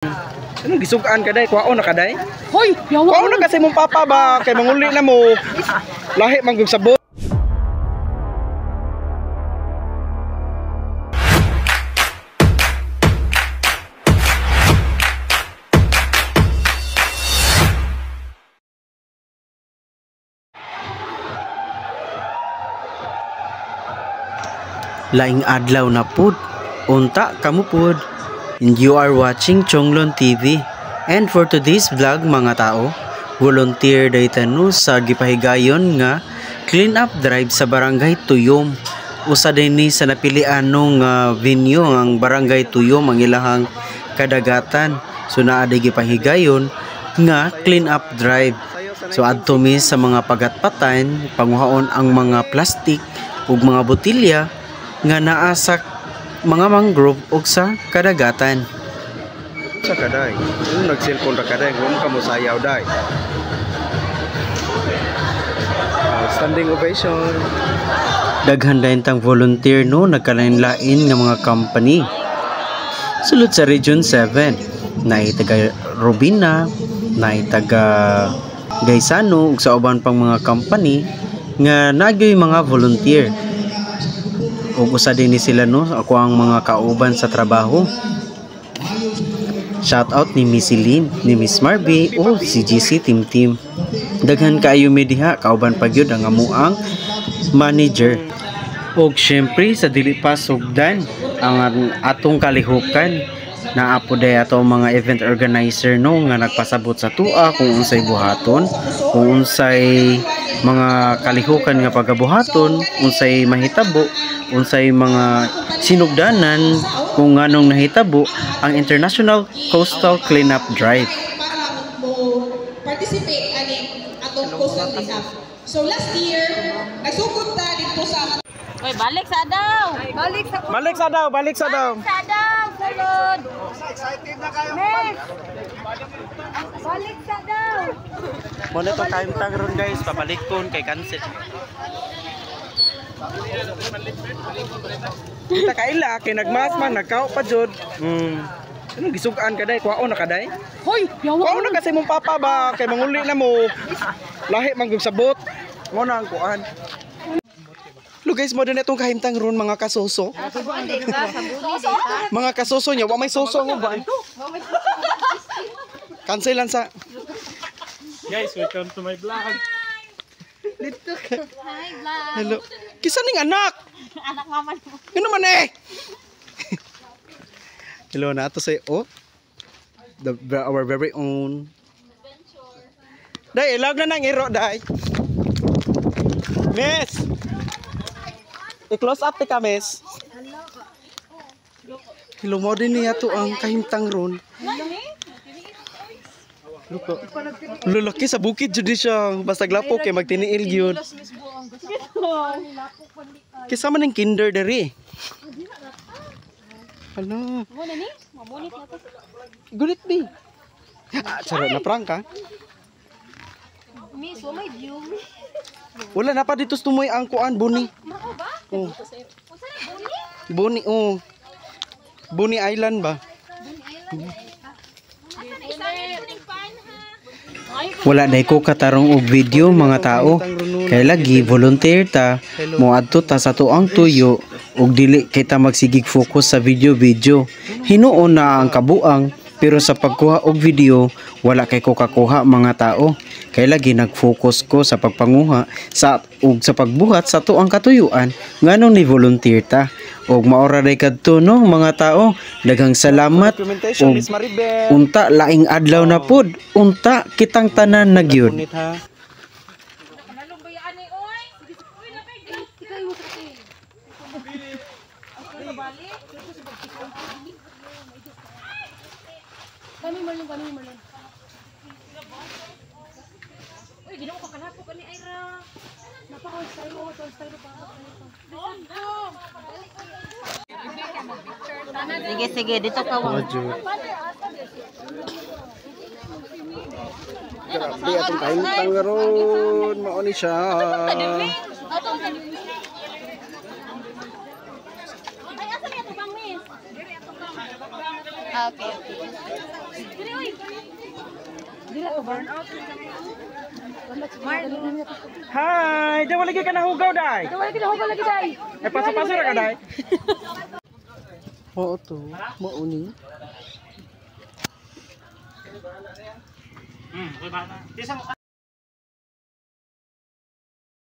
Anong gisugaan ka day? Kwao na ka day? Hoy, yawa. Kwao na kasi mong papa ba? Kay manguli na mo. Lahi manggug sabot. Laing adlaw na pud, unta kamo pud. And you are watching Chonglon TV. And for today's vlog mga tao, volunteer day tanu sa gipahigayon nga clean up drive sa barangay Tuyom. Usa din ni sa napilian nung venue ang barangay Tuyom ang ilahang kadagatan. So naa day gipahigayon nga clean up drive. So adto mi sa mga pagatpatan, panguhaon ang mga plastik ug mga botilya nga naa sa mga mangrove ug sa kadagatan. Sa kaday. Yung nag-cellphone ra kaday, huwag ka mo sayaw day. Standing ovation. Daghan dayon tang volunteer no nagkalain-lain nga mga company. Sulod sa Region 7, naay taga Robina, naay taga Gaisano ug sa uban pang mga company nga nagyoy mga volunteer. Ug usa din ni sila no ako ang mga kauban sa trabaho. Shout out ni Miss Celine, ni Miss Marby o si GC Team. Daghan kaayo mi diha kauban pa gyud ang amuang manager. Ug syempre sa dili pa sugdan ang atong kalihukan na apo day ato mga event organizer no nga nagpasabot sa tua kung unsay buhaton, kung unsay mga kalihukan nga pagabuhaton, unsay mahitabo, unsay mga sinugdanan kung nganong nahitabo ang International Coastal Cleanup Drive. Participate ani atong coastal cleanup. So last year, nagsugod ta dito sa Hoy, balik sa daw. balik sa Balik sa daw, balik sa daw. Sa daw, sulod. excited na kayo. Miss! Balik sa daw. Mo na to time tag ron guys, pabalik kon kay cancel. Kita kaila kay nagmas man nagkao pa jud. Anong gisugaan ka day? Kwao na ka day? Hoy, yawa. Kwao na kasi mong papa ba? Kay manguli na mo. Lahi manggug sabot. Mo na ang kuan. Lo guys, mo din itong kahimtang ron mga kasoso. Mga kasoso niya, wa may soso mo ba? Cancel lang sa. Guys, welcome to my vlog. Hi, vlog. Hello. Kisa ning anak? Anak mama mo. Ano man eh? Hello na to say our very own. Day, ilag na nang iro day. Miss. I-close up ka, miss. Hello mo din niya to ang kahimtang ron. Luko. Lulaki sa bukid jud siya. Basta glapo kay magtiniil gyud. Kisa man ang kinder dere. Ano? Mo na ni? Mamunit na to. Gulit bi. Charot na prank ka. Miss, may view. Wala na pa dito tumoy ang kuan buni. Mao ba? Oh, Usa na buni? Buni oh. Buni Island ba? Wala day ko katarong og video mga tao. Kay lagi volunteer ta moadto ta sa tuang tuyo ug dili kita magsigig focus sa video. Hinuon na ang kabuang pero sa pagkuha og video wala kay ko kakuha mga tao. Kay lagi nag-focus ko sa pagpanguha ug sa pagbuhat sa tuang katuyuan nganong ni volunteer ta. Og maora day kadto no mga tao, daghang salamat Documentation, ug Miss Maribel. unta laing adlaw na pud, unta kitang tanan nagyud. Punit ha. Nalumbayaan ni oy. Uy, lakay ikaw mo sa kay. Ako balik. Kami malun. Uy, ginawa ko kanapo kani Ira. Napaka-style mo to, style pa. Sige, dito ka wa. Grabe atong kahimtang ron. Mao ni siya. Okay. Hi, daw lagi ka nahugaw dai. Lagi day. Eh paso-paso ra ka dai. Oo to, mauni. Okay ba?